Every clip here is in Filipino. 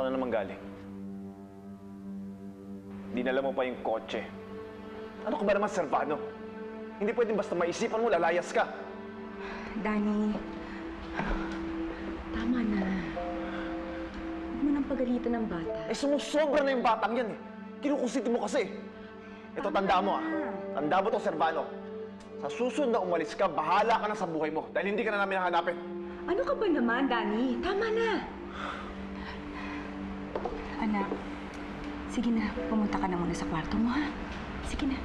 ka na naman galing? Dinala mo pa yung kotse. Ano ka ba naman, Servano? Hindi pwedeng basta maisipan mo, lalayas ka. Danny, tama na. Huwag mo nang pagalitan ng bata. Eh, sumusobra na yung batang yan eh. Kinukusiti mo kasi. Ito, tanda mo ah. Tanda mo to, Servano. Sa susunod na umalis ka, bahala ka na sa buhay mo dahil hindi ka na namin hahanapin. Ano ka ba naman, Danny? Tama na. Anak, sige na. Pumunta ka na muna sa kwarto mo, ha? Sige na.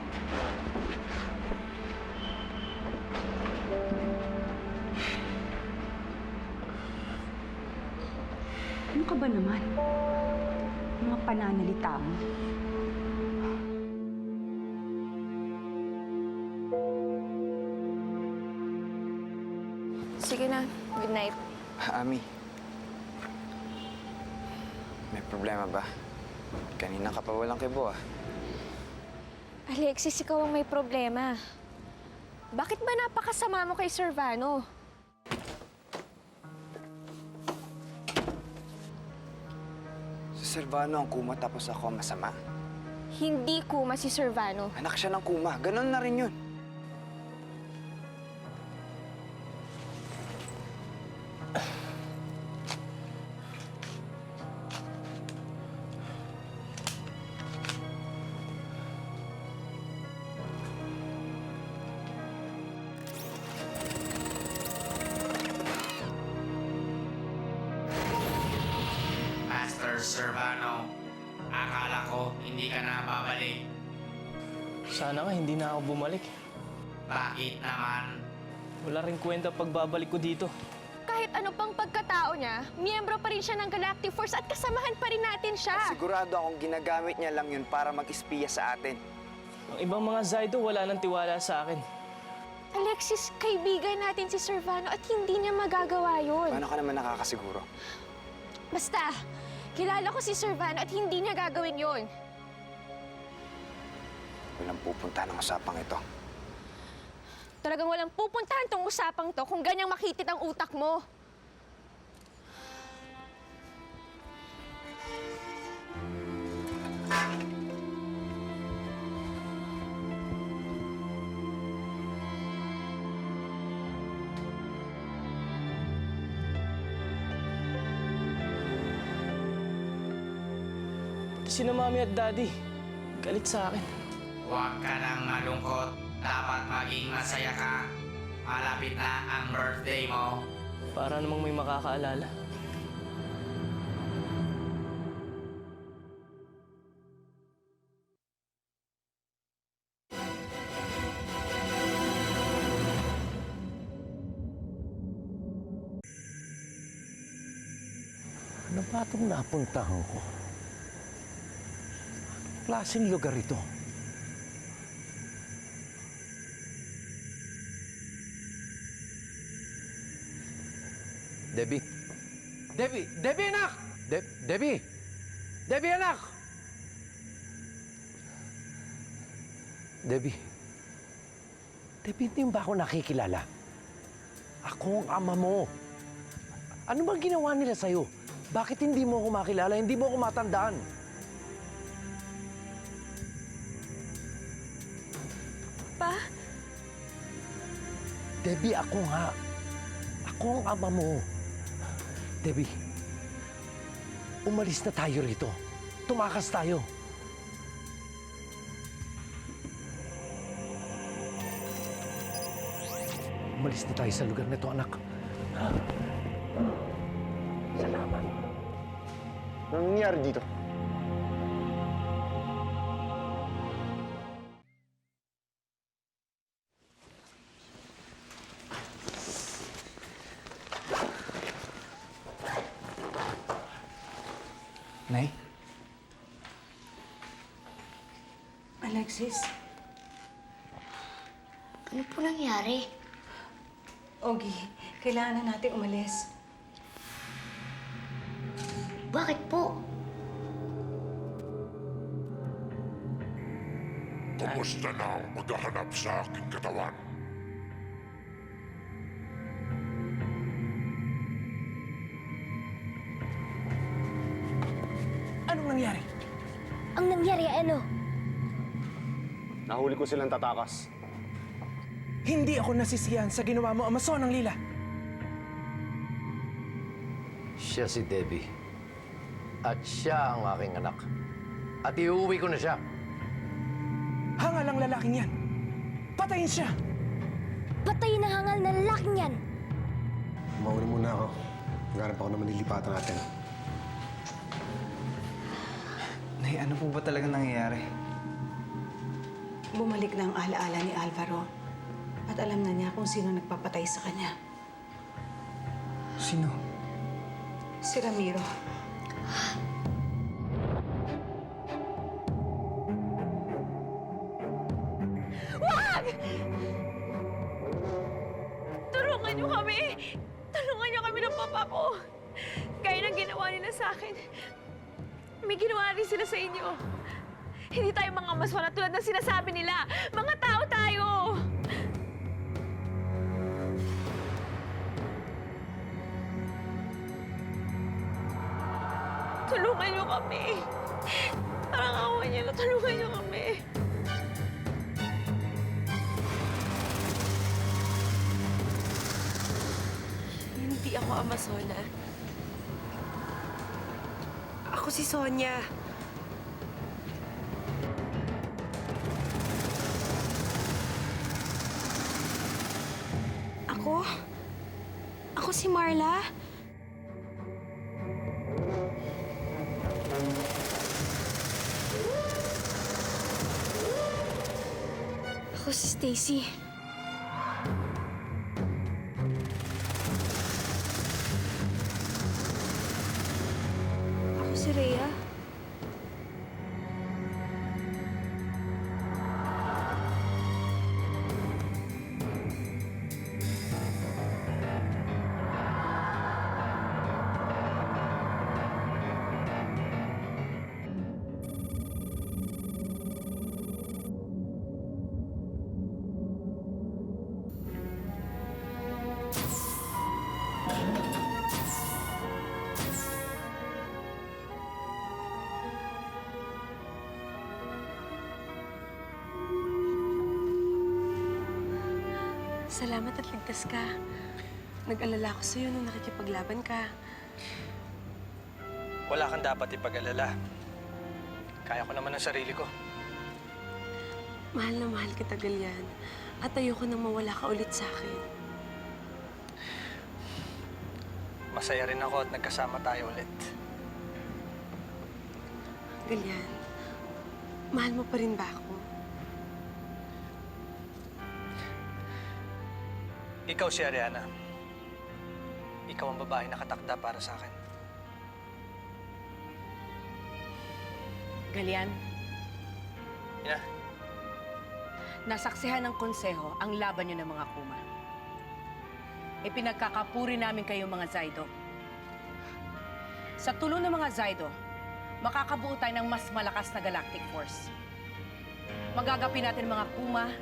Ano ka ba naman? Mga pananalita mo. Sige na. Good night. Ami, may problema ba? Kanina ka pa walang kibo ah. Alexis, ikaw ang may problema. Bakit ba napakasama mo kay Servano? Si Servano ang kuma tapos ako ang masama. Hindi kuma si Servano. Anak siya ng kuma. Ganon na rin yun. Master Servano, akala ko hindi ka na babalik. Sana nga hindi na ako bumalik. Bakit naman? Wala rin kwenta pagbabalik ko dito. Kahit ano pang pagkatao niya, miyembro pa rin siya ng Galactic Force at kasamahan pa rin natin siya. Sigurado akong ginagamit niya lang yun para mag-espiya sa atin. Ang ibang mga Zaido wala nang tiwala sa akin. Alexis, kaibigan natin si Servano at hindi niya magagawa yun. Paano ka naman nakakasiguro? Basta, kilala ko si Servano at hindi niya gagawin yun. Walang pupunta ng usapang ito. Talagang walang pupuntahan tong usapang to kung ganyang makitit ang utak mo. Pati sina Mami at Daddy, galit sa akin. Huwag ka nang malungkot. Dapat maging masaya ka. Malapit na ang birthday mo. Para namang may makakaalala. Ano ba itong napuntahan ko? Klaseng lugar ito. Debbie? Debbie! Debbie, anak! Debbie! Debbie, anak! Debbie? Debbie, hindi mo ba ako nakikilala? Ako ang ama mo. Ano bang ginawa nila sa'yo? Bakit hindi mo ako makilala? Hindi mo ako matandaan? Pa? Debbie, ako nga. Ako ang ama mo. Debbie, umalis na tayo rito. Tumakas tayo. Umalis na tayo sa lugar na ito, anak. Salamat. Anong nangyari dito? Nay? Alexis? Ano po nangyari? Ogie, kailangan na natin umalis. Bakit po? Kumusta na ang maghahanap sa aking katawan? Anong nangyari? Ang nangyari ano? Nahuli ko silang tatakas. Hindi ako nasisiyan sa ginawa mo, Amason ng Lila. Siya si Debbie. At siya ang aking anak. At iuwi ko na siya. Hangal ang lalaking yan. Patayin siya! Patayin ang hangal na lalaking yan! Mauna muna ako. Naghanap ako naman nilipatan natin. Nay, ano po ba talaga nangyayari? Bumalik na ang alaala ni Alvaro. At alam na niya kung sino nagpapatay sa kanya. Sino? Si Ramiro. Tulungan niyo kami! Tulungan niyo kami ng papa ko! Gaya ng ginawa nila sa akin, may ginawa rin sila sa inyo. Hindi tayo mga maswala tulad ng sinasabi nila. Mga tao tayo! Tulungan niyo kami! Parang awa niyo na tulungan niyo kami. Hindi ako Amazona. Ako si Sonia. Ako? Ako si Marla? Ako si Stacy. Ako si Rhea. Salamat at ligtas ka. Nag-alala ako sa'yo nung nakikipaglaban ka. Wala kang dapat ipag-alala. Kaya ko naman ang sarili ko. Mahal na mahal kita, Galian. At ayoko nang mawala ka ulit sa akin. Masaya rin ako at nagkasama tayo ulit. Galian, mahal mo pa rin ba ako? Ikaw si Ariana. Ikaw ang babae na katakda para sa akin. Galian, Ina, nasaksihan ng konseho ang laban niyo ng mga Kuma. Ipinagkakapuri namin kayong mga Zaido. Sa tulong ng mga Zaido, makakabuo tayo ng mas malakas na Galactic Force. Magagapi natin mga Kuma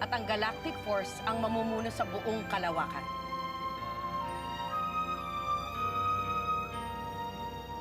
at ang Galactic Force ang mamumuno sa buong kalawakan.